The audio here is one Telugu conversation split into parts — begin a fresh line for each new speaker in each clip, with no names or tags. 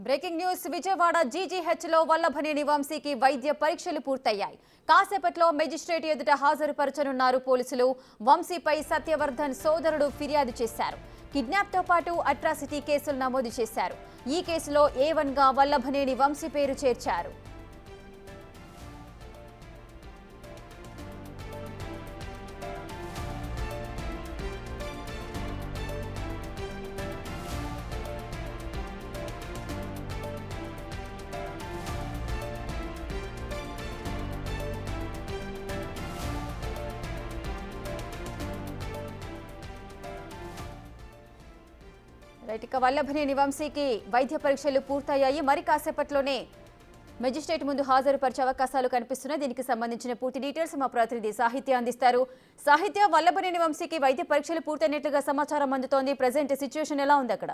బ్రేకింగ్ న్యూస్ విజయవాడ జీజీహెచ్ లో వల్లభనేని వంశీకి వైద్య పరీక్షలు పూర్తయ్యాయి. కాసేపట్లో మెజిస్ట్రేట్ ఎదుట హాజరుపరచనున్నారు పోలీసులు. వంశీపై సత్యవర్ధన్ సోదరుడు ఫిర్యాదు చేశారు. కిడ్నాప్ తో పాటు అట్రాసిటీ కేసులు నమోదు చేశారు. ఈ కేసులో A1 గా వల్లభనేని వంశీ పేరు చేర్చారు. ఇక వల్లభనేని వంశీకి వైద్య పరీక్షలు పూర్తయ్యాయి. మరి కాసేపట్లోనే మెజిస్ట్రేట్ ముందు హాజరుపరిచే అవకాశాలు కనిపిస్తున్నాయి. దీనికి సంబంధించిన పూర్తి డీటెయిల్స్ మా ప్రతినిధి సాహిత్య అందిస్తారు. సాహిత్య, వల్లభనేని వంశీకి వైద్య పరీక్షలు పూర్తయినట్లుగా సమాచారం అందుతోంది. ప్రజెంట్ సిచ్యువేషన్ ఎలా ఉంది అక్కడ?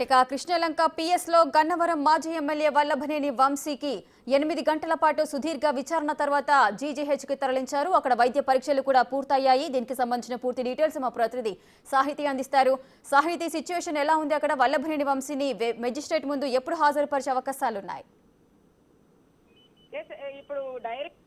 ఇక కృష్ణలంక PS లో గన్నవరం మాజీ ఎమ్మెల్యే వల్లభనేని వంశీకి 8 గంటల పాటు సుదీర్ఘ విచారణ తర్వాత GGH కి తరలించారు. అక్కడ వైద్య పరీక్షలు కూడా పూర్తయ్యాయి. దీనికి సంబంధించిన పూర్తి డీటెయిల్స్ మా ప్రతినిధి సాహితీ అందిస్తారు. సాహితీ, సిచ్యువేషన్ ఎలా ఉంది అక్కడ? వల్లభనేని వంశీని మెజిస్ట్రేట్ ముందు ఎప్పుడు హాజరుపరిచే అవకాశాలున్నాయి?
ఇప్పుడు డైరెక్ట్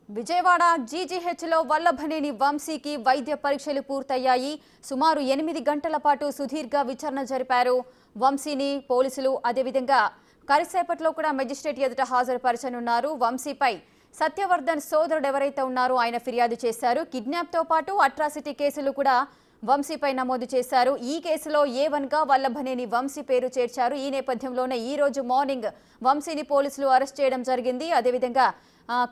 విజయవాడ GGH లో వల్లభనేని వంశీకి వైద్య పరీక్షలు పూర్తయ్యాయి. సుమారు 8 గంటల పాటు సుదీర్ఘ విచారణ జరిపారు. వంశీని పోలీసులు అదేవిధంగా కరిసేపట్లో కూడా మెజిస్ట్రేట్ ఎదుట హాజరుపరచనున్నారు. వంశీపై సత్యవర్ధన్ సోదరుడు ఎవరైతే ఉన్నారో ఆయన ఫిర్యాదు చేశారు. కిడ్నాప్ తో పాటు అట్రాసిటీ కేసులు కూడా వంశీపై నమోదు చేశారు. ఈ కేసులో A1 గా వల్లభనేని వంశీ పేరు చేర్చారు. ఈ నేపథ్యంలోనే ఈ రోజు మార్నింగ్ వంశీని పోలీసులు అరెస్ట్ చేయడం జరిగింది. అదేవిధంగా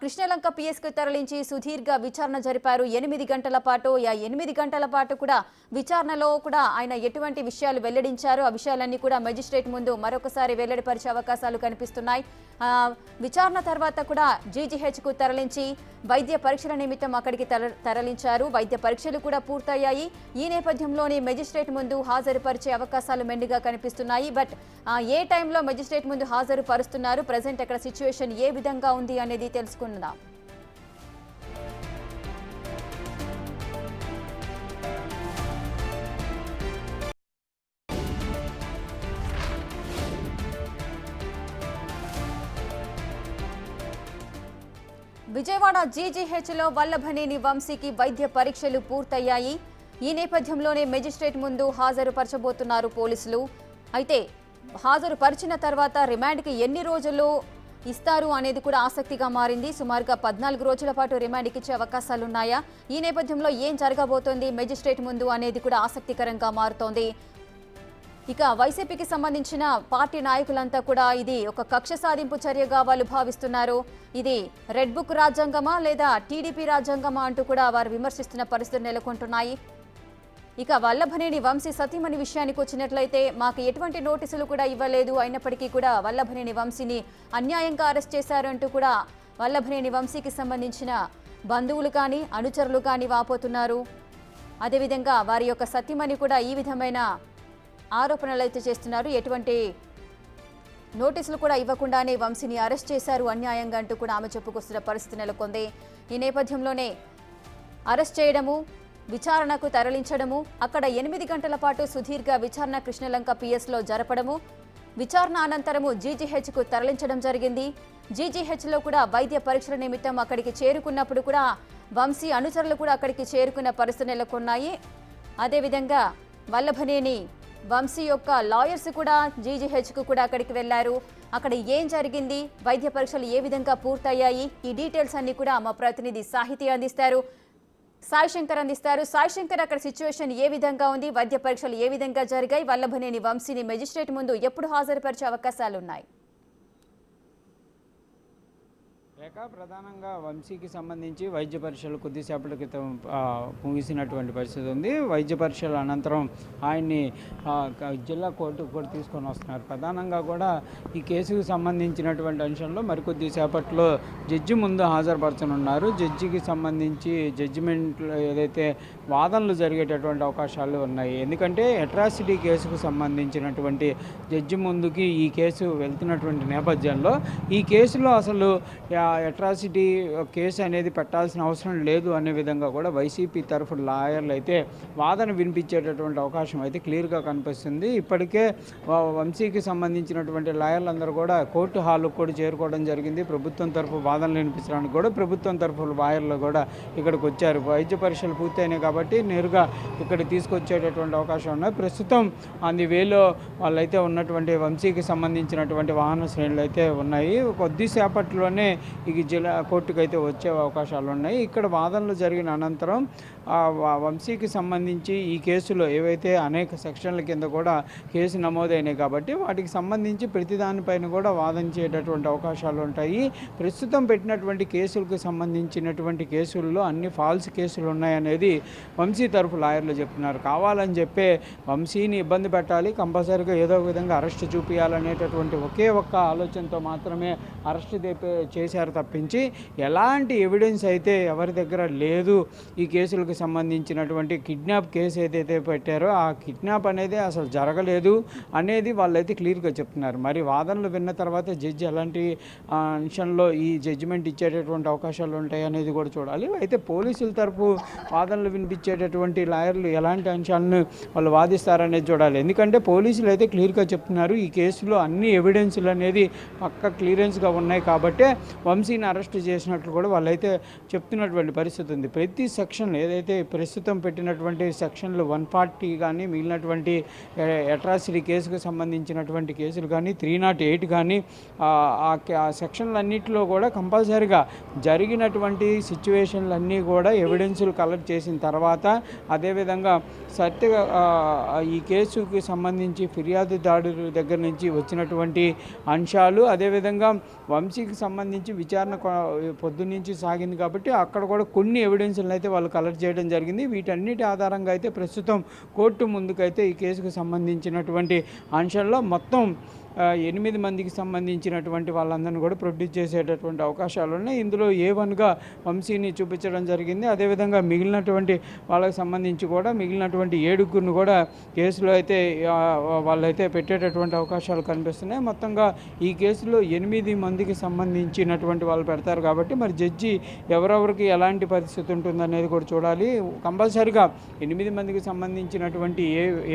కృష్ణలంక PS కు తరలించి సుదీర్ఘ విచారణ జరిపారు. 8 గంటల పాటు 8 గంటల పాటు కూడా విచారణలో కూడా ఆయన ఎటువంటి విషయాలు వెల్లడించారు, ఆ విషయాలన్నీ కూడా మెజిస్ట్రేట్ ముందు మరొకసారి వెల్లడిపరిచే అవకాశాలు కనిపిస్తున్నాయి. విచారణ తర్వాత కూడా GGH కు తరలించి వైద్య పరీక్షల నిమిత్తం అక్కడికి తరలించారు. వైద్య పరీక్షలు కూడా పూర్తయ్యాయి. ఈ నేపథ్యంలోనే మెజిస్ట్రేట్ ముందు హాజరుపరిచే అవకాశాలు మెండుగా కనిపిస్తున్నాయి. బట్ ఏ టైంలో మెజిస్ట్రేట్ ముందు హాజరు పరుస్తున్నారు, ప్రజెంట్ అక్కడ సిచ్యువేషన్ ఏ విధంగా ఉంది అనేది తెలుసుకుందాం. విజయవాడ GGH లో వల్లభనేని వంశీకి వైద్య పరీక్షలు పూర్తయ్యాయి. ఈ నేపథ్యంలోనే మెజిస్ట్రేట్ ముందు హాజరుపరచబోతున్నారు పోలీసులు. అయితే హాజరుపరిచిన తర్వాత రిమాండ్కి ఎన్ని రోజులు ఇస్తారు అనేది కూడా ఆసక్తిగా మారింది. సుమారుగా 14 రోజుల పాటు రిమాండ్కి ఇచ్చే అవకాశాలున్నాయా? ఈ నేపథ్యంలో ఏం జరగబోతోంది మెజిస్ట్రేట్ ముందు అనేది కూడా ఆసక్తికరంగా మారుతోంది. ఇక వైసీపీకి సంబంధించిన పార్టీ నాయకులంతా కూడా ఇది ఒక కక్ష సాధింపు చర్యగా వాళ్ళు భావిస్తున్నారు. ఇది రెడ్ బుక్ రాజ్యాంగమా లేదా టీడీపీ రాజ్యాంగమా అంటూ కూడా వారు విమర్శిస్తున్న పరిస్థితులు నెలకొంటున్నాయి. ఇక వల్లభనేని వంశీ సతీమణి విషయానికి వచ్చినట్లయితే మాకు ఎటువంటి నోటీసులు కూడా ఇవ్వలేదు, అయినప్పటికీ కూడా వల్లభనేని వంశీని అన్యాయంగా అరెస్ట్ చేశారు అంటూ కూడా వల్లభనేని వంశీకి సంబంధించిన బంధువులు కానీ అనుచరులు కానీ వాపోతున్నారు. అదేవిధంగా వారి యొక్క సతీమణి కూడా ఈ విధమైన ఆరోపణలు అయితే చేస్తున్నారు. ఎటువంటి నోటీసులు కూడా ఇవ్వకుండానే వంశీని అరెస్ట్ చేశారు అన్యాయంగా అంటూ కూడా ఆమె చెప్పుకొస్తున్న పరిస్థితి నెలకొంది. ఈ నేపథ్యంలోనే అరెస్ట్ చేయడము, విచారణకు తరలించడము, అక్కడ 8 గంటల పాటు సుదీర్ఘ విచారణ కృష్ణలంక PS లో జరపడము, విచారణ అనంతరము జీజీహెచ్కు తరలించడం జరిగింది. జీజీహెచ్లో కూడా వైద్య పరీక్షల నిమిత్తం అక్కడికి చేరుకున్నప్పుడు కూడా వంశీ అనుచరులు కూడా అక్కడికి చేరుకున్న పరిస్థితులు నెలకొన్నాయి. అదేవిధంగా వల్లభనేని వంశీ యొక్క లాయర్స్ కూడా జీజీహెచ్కు కూడా అక్కడికి వెళ్లారు. అక్కడ ఏం జరిగింది, వైద్య పరీక్షలు ఏ విధంగా పూర్తయ్యాయి, ఈ డీటెయిల్స్ అన్ని కూడా మా ప్రతినిధి సాహితీ అందిస్తారు. సాయి శంకర్, అక్కడ సిచ్యువేషన్ ఏ విధంగా ఉంది, వైద్య పరీక్షలు ఏ విధంగా జరిగాయి, వల్లభనేని వంశీని మెజిస్ట్రేట్ ముందు ఎప్పుడు హాజరుపరిచే అవకాశాలు ఉన్నాయి?
ప్రధానంగా వంశీకి సంబంధించి వైద్య పరీక్షలు కొద్దిసేపటి క్రితం ముగిసినటువంటి పరిస్థితి ఉంది. వైద్య పరీక్షల అనంతరం ఆయన్ని జిల్లా కోర్టుకు కూడా తీసుకొని వస్తున్నారు. ప్రధానంగా కూడా ఈ కేసుకు సంబంధించినటువంటి అంశంలో మరికొద్దిసేపట్లో జడ్జి ముందు హాజరుపరచనున్నారు. జడ్జికి సంబంధించి జడ్జిమెంట్లో ఏదైతే వాదనలు జరిగేటటువంటి అవకాశాలు ఉన్నాయి. ఎందుకంటే అట్రాసిటీ కేసుకు సంబంధించినటువంటి జడ్జి ముందుకి ఈ కేసు వెళ్తున్నటువంటి నేపథ్యంలో ఈ కేసులో అసలు అట్రాసిటీ కేసు అనేది పెట్టాల్సిన అవసరం లేదు అనే విధంగా కూడా వైసీపీ తరఫు లాయర్లు అయితే వాదన వినిపించేటటువంటి అవకాశం అయితే క్లియర్గా కనిపిస్తుంది. ఇప్పటికే వంశీకి సంబంధించినటువంటి లాయర్లందరూ కూడా కోర్టు హాల్కు కూడా చేరుకోవడం జరిగింది. ప్రభుత్వం తరఫు వాదనలు వినిపించడానికి కూడా ప్రభుత్వం తరఫు లాయర్లు కూడా ఇక్కడికి వచ్చారు. వైద్య పరీక్షలు పూర్తయినాయి కాబట్టి నేరుగా ఇక్కడ తీసుకొచ్చేటటువంటి అవకాశం ఉన్నాయి. ప్రస్తుతం అంది వేలో వాళ్ళైతే ఉన్నటువంటి వంశీకి సంబంధించినటువంటి వాహన శ్రేణులు అయితే ఉన్నాయి. కొద్దిసేపట్లోనే ఈ జిల్లా కోర్టుకు అయితే వచ్చే అవకాశాలు ఉన్నాయి. ఇక్కడ వాదనలు జరిగిన అనంతరం వంశీకి సంబంధించి ఈ కేసులో ఏవైతే అనేక సెక్షన్ల కింద కూడా కేసు నమోదైనాయి కాబట్టి వాటికి సంబంధించి ప్రతిదానిపైన కూడా వాదించేటటువంటి అవకాశాలు ఉంటాయి. ప్రస్తుతం పెట్టినటువంటి కేసులకు సంబంధించినటువంటి కేసుల్లో అన్ని ఫాల్స్ కేసులు ఉన్నాయనేది వంశీ తరఫు లాయర్లు చెప్తున్నారు. కావాలని చెప్పే వంశీని ఇబ్బంది పెట్టాలి, కంపల్సరీగా ఏదో ఒక విధంగా అరెస్ట్ చూపించాలనేటటువంటి ఒకే ఒక్క ఆలోచనతో మాత్రమే అరెస్ట్ చేశారు తప్పించి ఎలాంటి ఎవిడెన్స్ అయితే ఎవరి దగ్గర లేదు. ఈ కేసులకు సంబంధించినటువంటి కిడ్నాప్ కేసు ఏదైతే పెట్టారో ఆ కిడ్నాప్ అనేది అసలు జరగలేదు అనేది వాళ్ళైతే క్లియర్గా చెప్తున్నారు. మరి వాదనలు విన్న తర్వాత జడ్జి ఎలాంటి అంశంలో ఈ జడ్జిమెంట్ ఇచ్చేటటువంటి అవకాశాలు ఉంటాయి అనేది కూడా చూడాలి. అయితే పోలీసుల తరపు వాదనలు వినిపించేటటువంటి లాయర్లు ఎలాంటి అంశాలను వాళ్ళు వాదిస్తారనేది చూడాలి. ఎందుకంటే పోలీసులు అయితే క్లియర్గా చెప్తున్నారు ఈ కేసులో అన్ని ఎవిడెన్స్లు అనేది పక్క క్లియరెన్స్గా ఉన్నాయి కాబట్టి వంశీని అరెస్ట్ చేసినట్లు కూడా వాళ్ళైతే చెప్తున్నటువంటి పరిస్థితి ఉంది. ప్రతి సెక్షన్ ఏదైతే ప్రస్తుతం పెట్టినటువంటి సెక్షన్లు 140 కానీ మిగిలినటువంటి అట్రాసిటీ కేసుకు సంబంధించినటువంటి కేసులు కానీ 308 కానీ ఆ సెక్షన్లన్నింటిలో కూడా కంపల్సరీగా జరిగినటువంటి సిచ్యువేషన్లన్నీ కూడా ఎవిడెన్సులు కలెక్ట్ చేసిన తర్వాత అదేవిధంగా ఈ కేసుకి సంబంధించి ఫిర్యాదుదారుల దగ్గర నుంచి వచ్చినటువంటి అంశాలు అదేవిధంగా వంశీకి సంబంధించి విచారణ పొద్దున్నుంచి సాగింది కాబట్టి అక్కడ కూడా కొన్ని ఎవిడెన్స్లను అయితే వాళ్ళు కలెక్ట్ చేయడం జరిగింది. వీటన్నిటి ఆధారంగా అయితే ప్రస్తుతం కోర్టు ముందుకైతే ఈ కేసుకు సంబంధించినటువంటి అంశాల్లో మొత్తం 8 మందికి సంబంధించినటువంటి వాళ్ళందరినీ కూడా ప్రొడ్యూస్ చేసేటటువంటి అవకాశాలు ఉన్నాయి. ఇందులో A1గా వంశీని చూపించడం జరిగింది. అదేవిధంగా మిగిలినటువంటి వాళ్ళకి సంబంధించి కూడా మిగిలినటువంటి 7గురిని కూడా కేసులో అయితే వాళ్ళైతే పెట్టేటటువంటి అవకాశాలు కనిపిస్తున్నాయి. మొత్తంగా ఈ కేసులో 8 మందికి సంబంధించినటువంటి వాళ్ళు పెడతారు కాబట్టి మరి జడ్జి ఎవరెవరికి ఎలాంటి పరిస్థితి ఉంటుందనేది కూడా చూడాలి. కంపల్సరీగా 8 మందికి సంబంధించినటువంటి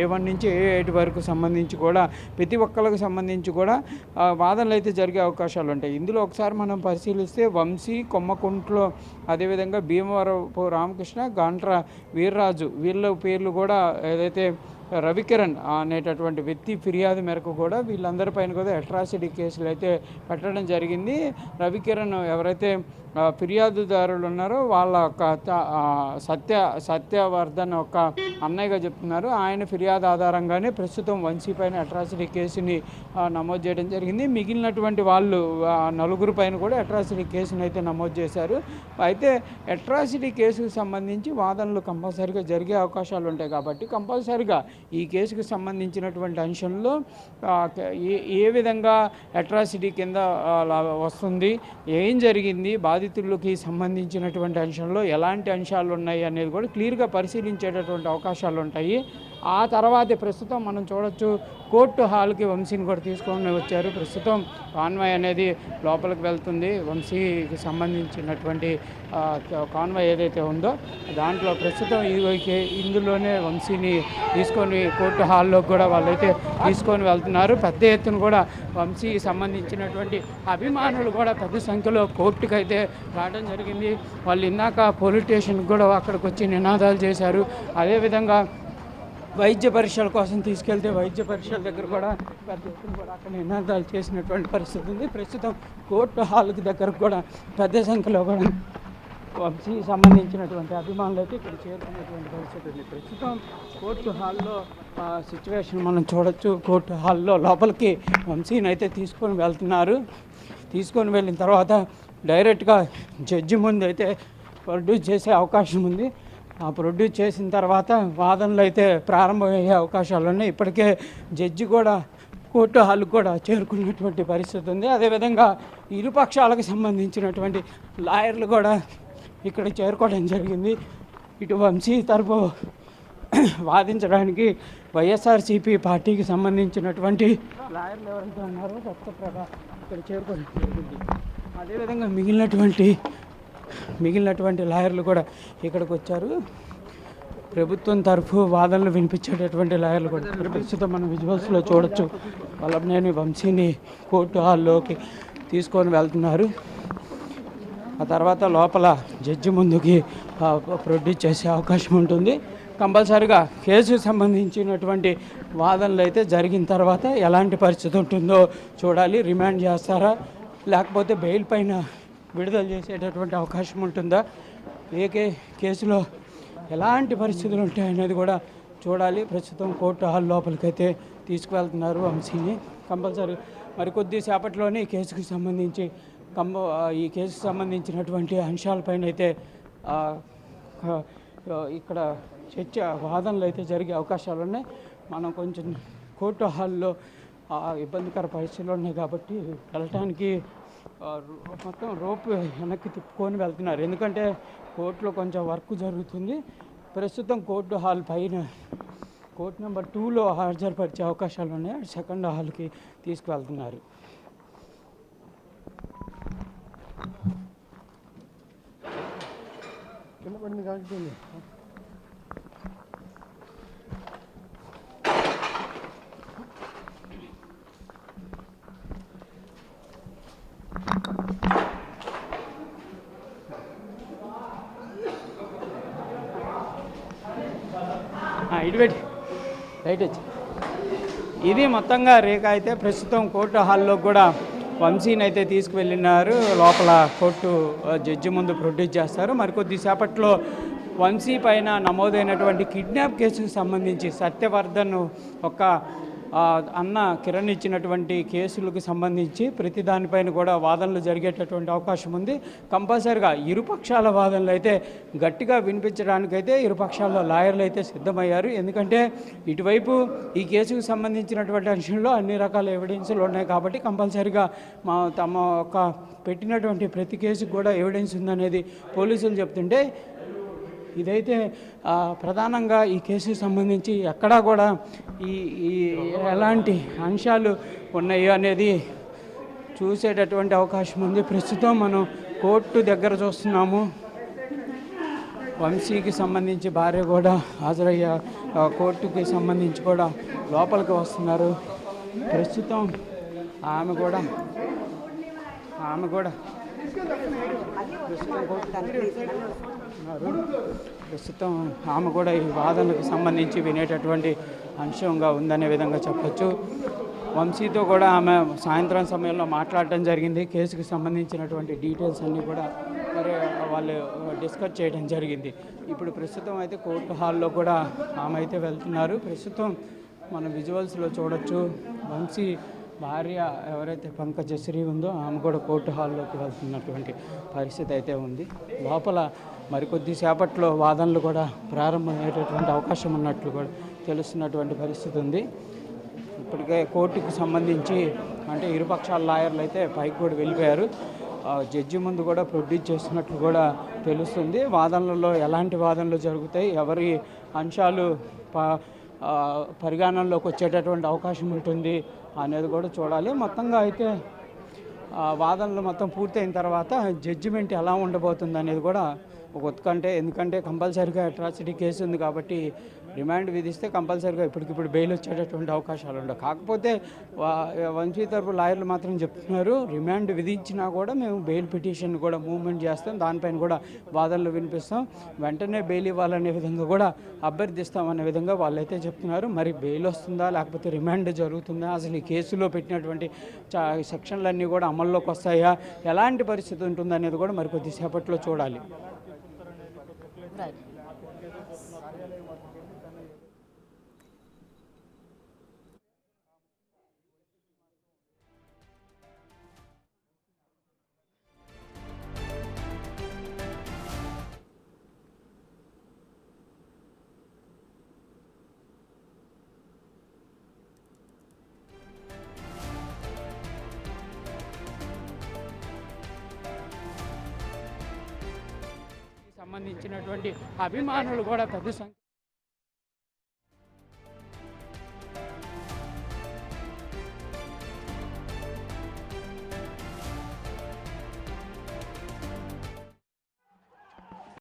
A1 నుంచి A8 వరకు సంబంధించి కూడా ప్రతి ఒక్కరికి సంబంధించి కూడా వాదనలు అయితే జరిగే అవకాశాలు ఉంటాయి. ఇందులో ఒకసారి మనం పరిశీలిస్తే వంశీ, కొమ్మకుంట్లో అదేవిధంగా భీమవరపు రామకృష్ణ, గాంట్ర వీర్రాజు వీళ్ళ పేర్లు కూడా ఏదైతే రవికిరణ్ అనేటటువంటి వ్యక్తి ఫిర్యాదు మేరకు కూడా వీళ్ళందరిపైన కూడా అట్రాసిటీ కేసులు అయితే పెట్టడం జరిగింది. రవికిరణ్ ఎవరైతే ఫిర్యాదుదారులు ఉన్నారో వాళ్ళ సత్యవర్ధన్ ఒక అన్నయ్యగా చెప్తున్నారు. ఆయన ఫిర్యాదు ఆధారంగానే ప్రస్తుతం వంశీ పైన అట్రాసిటీ కేసుని నమోదు చేయడం జరిగింది. మిగిలినటువంటి వాళ్ళు 4 పైన కూడా అట్రాసిటీ కేసుని అయితే నమోదు చేశారు. అయితే అట్రాసిటీ కేసుకు సంబంధించి వాదనలు కంపల్సరీగా జరిగే అవకాశాలు ఉంటాయి కాబట్టి కంపల్సరీగా ఈ కేసుకు సంబంధించినటువంటి అంశంలో ఏ విధంగా అట్రాసిటీ కింద వస్తుంది, ఏం జరిగింది, బాధితులకి సంబంధించినటువంటి అంశంలో ఎలాంటి అంశాలు ఉన్నాయి అనేది కూడా క్లియర్గా పరిశీలించేటటువంటి అవకాశాలు ఉంటాయి. ఆ తర్వాత ప్రస్తుతం మనం చూడొచ్చు కోర్టు హాల్కి వంశీని కూడా తీసుకొని వచ్చారు. ప్రస్తుతం కాన్వాయ్ అనేది లోపలికి వెళ్తుంది. వంశీకి సంబంధించినటువంటి కాన్వాయ్ ఏదైతే ఉందో దాంట్లో ప్రస్తుతం ఇందులోనే వంశీని తీసుకొని కోర్టు హాల్లోకి కూడా వాళ్ళైతే తీసుకొని వెళ్తున్నారు. పెద్ద ఎత్తున కూడా వంశీకి సంబంధించినటువంటి అభిమానులు కూడా పెద్ద సంఖ్యలో కోర్టుకు అయితే రావడం జరిగింది. వాళ్ళు ఇందాక పోలీస్ స్టేషన్కి కూడా అక్కడికి వచ్చి నినాదాలు చేశారు. అదేవిధంగా వైద్య పరీక్షల కోసం తీసుకెళ్తే వైద్య పరీక్షల దగ్గర కూడా పెద్ద ఎత్తున కూడా అక్కడ నినాదాలు చేసినటువంటి పరిస్థితి ఉంది. ప్రస్తుతం కోర్టు హాల్కి దగ్గర కూడా పెద్ద సంఖ్యలో కూడా వంశీకి సంబంధించినటువంటి అభిమానులు అయితే ఇక్కడ చేరుకున్నటువంటి పరిస్థితి ఉంది. ప్రస్తుతం కోర్టు హాల్లో సిచ్యువేషన్ మనం చూడొచ్చు. కోర్టు హాల్లో లోపలికి వంశీని అయితే తీసుకొని వెళ్తున్నారు. తీసుకొని వెళ్ళిన తర్వాత డైరెక్ట్గా జడ్జి ముందు అయితే ప్రొడ్యూస్ చేసే అవకాశం ఉంది. ఆ ప్రొడ్యూస్ చేసిన తర్వాత వాదనలు అయితే ప్రారంభమయ్యే అవకాశాలు ఉన్నాయి. ఇప్పటికే జడ్జి కూడా కోర్టు హాల్కి కూడా చేరుకున్నటువంటి పరిస్థితి ఉంది. అదేవిధంగా ఇరుపక్షాలకు సంబంధించినటువంటి లాయర్లు కూడా ఇక్కడ చేరుకోవడం జరిగింది. ఇటు వంశీ తరపు వాదించడానికి వైఎస్ఆర్సీపీ పార్టీకి సంబంధించినటువంటి లాయర్లు ఎవరైతే ఉన్నారో సత్యప్రభ ఇక్కడ చేరుకోవడం జరిగింది. అదేవిధంగా మిగిలినటువంటి లాయర్లు కూడా ఇక్కడికి వచ్చారు. ప్రభుత్వం తరఫు వాదనలు వినిపించేటటువంటి లాయర్లు కూడా ప్రస్తుతం మనం విజువల్స్లో చూడొచ్చు. వల్లభనేని వంశీని కోర్టు హాల్లోకి తీసుకొని వెళ్తున్నారు. ఆ తర్వాత లోపల జడ్జి ముందుకి ప్రొడ్యూస్ చేసే అవకాశం ఉంటుంది. కంపల్సరిగా కేసుకు సంబంధించినటువంటి వాదనలు అయితే జరిగిన తర్వాత ఎలాంటి పరిస్థితి ఉంటుందో చూడాలి. రిమాండ్ చేస్తారా లేకపోతే బెయిల్ పైన విడుదల చేసేటటువంటి అవకాశం ఉంటుందా, కేసులో ఎలాంటి పరిస్థితులు ఉంటాయనేది కూడా చూడాలి. ప్రస్తుతం కోర్టు హాల్ లోపలికైతే తీసుకువెళ్తున్నారు వంశీని. కంపల్సరీ మరికొద్ది సేపట్లోనే ఈ కేసుకు సంబంధించినటువంటి అంశాలపైన అయితే ఇక్కడ చర్చ వాదనలు అయితే జరిగే అవకాశాలు ఉన్నాయి. మనం కొంచెం కోర్టు హాల్లో ఇబ్బందికర పరిస్థితులు ఉన్నాయి కాబట్టి వెళ్ళటానికి మొత్తం రోప్ వెనక్కి తిప్పుకొని వెళ్తున్నారు. ఎందుకంటే కోర్టులో కొంచెం వర్క్ జరుగుతుంది. ప్రస్తుతం కోర్టు హాల్ పైన కోర్టు నెంబర్ 2లో హాజరుపరిచే అవకాశాలు ఉన్నాయి. సెకండ్ హాల్కి తీసుకువెళ్తున్నారు. కింద పడింది కాబట్టి రైట్ వచ్చి ఇది మొత్తంగా రేఖ అయితే ప్రస్తుతం కోర్టు హాల్లో కూడా వంశీని అయితే తీసుకువెళ్ళినారు. లోపల కోర్టు జడ్జి ముందు ప్రొడ్యూస్ చేస్తారు. మరికొద్ది సేపట్లో వంశీ పైన నమోదైనటువంటి కిడ్నాప్ కేసుకు సంబంధించి సత్యవర్ధన్ ఒక అన్న కిరణ్ ఇచ్చినటువంటి కేసులకు సంబంధించి ప్రతి దానిపైన కూడా వాదనలు జరిగేటటువంటి అవకాశం ఉంది. కంపల్సరిగా ఇరుపక్షాల వాదనలు అయితే గట్టిగా వినిపించడానికైతే ఇరుపక్షాల లాయర్లు అయితే సిద్ధమయ్యారు. ఎందుకంటే ఇటువైపు ఈ కేసుకు సంబంధించినటువంటి అంశంలో అన్ని రకాల ఎవిడెన్సులు ఉన్నాయి కాబట్టి కంపల్సరిగా తమ ఒక పెట్టినటువంటి ప్రతి కేసుకు కూడా ఎవిడెన్స్ ఉందనేది పోలీసులు చెప్తుంటే, ఇదైతే ప్రధానంగా ఈ కేసుకు సంబంధించి ఎక్కడా కూడా ఈ ఎలాంటి అంశాలు ఉన్నాయో అనేది చూసేటటువంటి అవకాశం ఉంది. ప్రస్తుతం మనం కోర్టు దగ్గర చూస్తున్నాము. వంశీకి సంబంధించి భార్య కూడా హాజరయ్యే కోర్టుకి సంబంధించి కూడా లోపలికి వస్తున్నారు. ప్రస్తుతం ఆమె కూడా ప్రస్తుతం ఆమె కూడా ఈ వాదనలకు సంబంధించి వినేటటువంటి అంశంగా ఉందనే విధంగా చెప్పచ్చు. వంశీతో కూడా ఆమె సాయంత్రం సమయంలో మాట్లాడటం జరిగింది. కేసుకు సంబంధించినటువంటి డీటెయిల్స్ అన్నీ కూడా మరి వాళ్ళు డిస్కస్ చేయడం జరిగింది. ఇప్పుడు ప్రస్తుతం అయితే కోర్టు హాల్లో కూడా ఆమె అయితే వెళ్తున్నారు. ప్రస్తుతం మన విజువల్స్లో చూడొచ్చు వంశీ భార్య ఎవరైతే పంకజశ్రీ ఉందో ఆమె కూడా కోర్టు హాల్లోకి వెళ్తున్నటువంటి పరిస్థితి అయితే ఉంది. లోపల మరికొద్ది సేపట్లో వాదనలు కూడా ప్రారంభమయ్యేటటువంటి అవకాశం ఉన్నట్లు కూడా తెలుస్తున్నటువంటి పరిస్థితి ఉంది. ఇప్పటికే కోర్టుకు సంబంధించి అంటే ఇరుపక్షాల లాయర్లు అయితే పైకి కూడా వెళ్ళిపోయారు. జడ్జి ముందు కూడా ప్రొడ్యూస్ చేస్తున్నట్లు కూడా తెలుస్తుంది. వాదనలలో ఎలాంటి వాదనలు జరుగుతాయి, ఎవరి అంశాలు పరిగణనలోకి వచ్చేటటువంటి అవకాశం ఉంటుంది అనేది కూడా చూడాలి. మొత్తంగా అయితే వాదనలు మొత్తం పూర్తయిన తర్వాత జడ్జిమెంట్ ఎలా ఉండబోతుంది అనేది కూడా ఒక ఉత్కంఠ. ఎందుకంటే కంపల్సరీగా అట్రాసిటీ కేసు ఉంది కాబట్టి రిమాండ్ విధిస్తే కంపల్సరీగా ఇప్పటికిప్పుడు బెయిల్ వచ్చేటటువంటి అవకాశాలు ఉండవు. కాకపోతే వంశీ తరపు లాయర్లు మాత్రం చెప్తున్నారు, రిమాండ్ విధించినా కూడా మేము బెయిల్ పిటిషన్ కూడా మూవ్మెంట్ చేస్తాం, దానిపైన కూడా వాదనలు వినిపిస్తాం, వెంటనే బెయిల్ ఇవ్వాలనే విధంగా కూడా అభ్యర్థిస్తాం అనే విధంగా వాళ్ళైతే చెప్తున్నారు. మరి బెయిల్ వస్తుందా లేకపోతే రిమాండ్ జరుగుతుందా, అసలు ఈ కేసులో పెట్టినటువంటి సెక్షన్లన్నీ కూడా అమల్లోకి వస్తాయా, ఎలాంటి పరిస్థితి ఉంటుందనేది కూడా మరి కొద్దిసేపట్లో చూడాలి. సంబంధించినటువంటి అభిమానులు కూడా పెద్ద సంఖ్య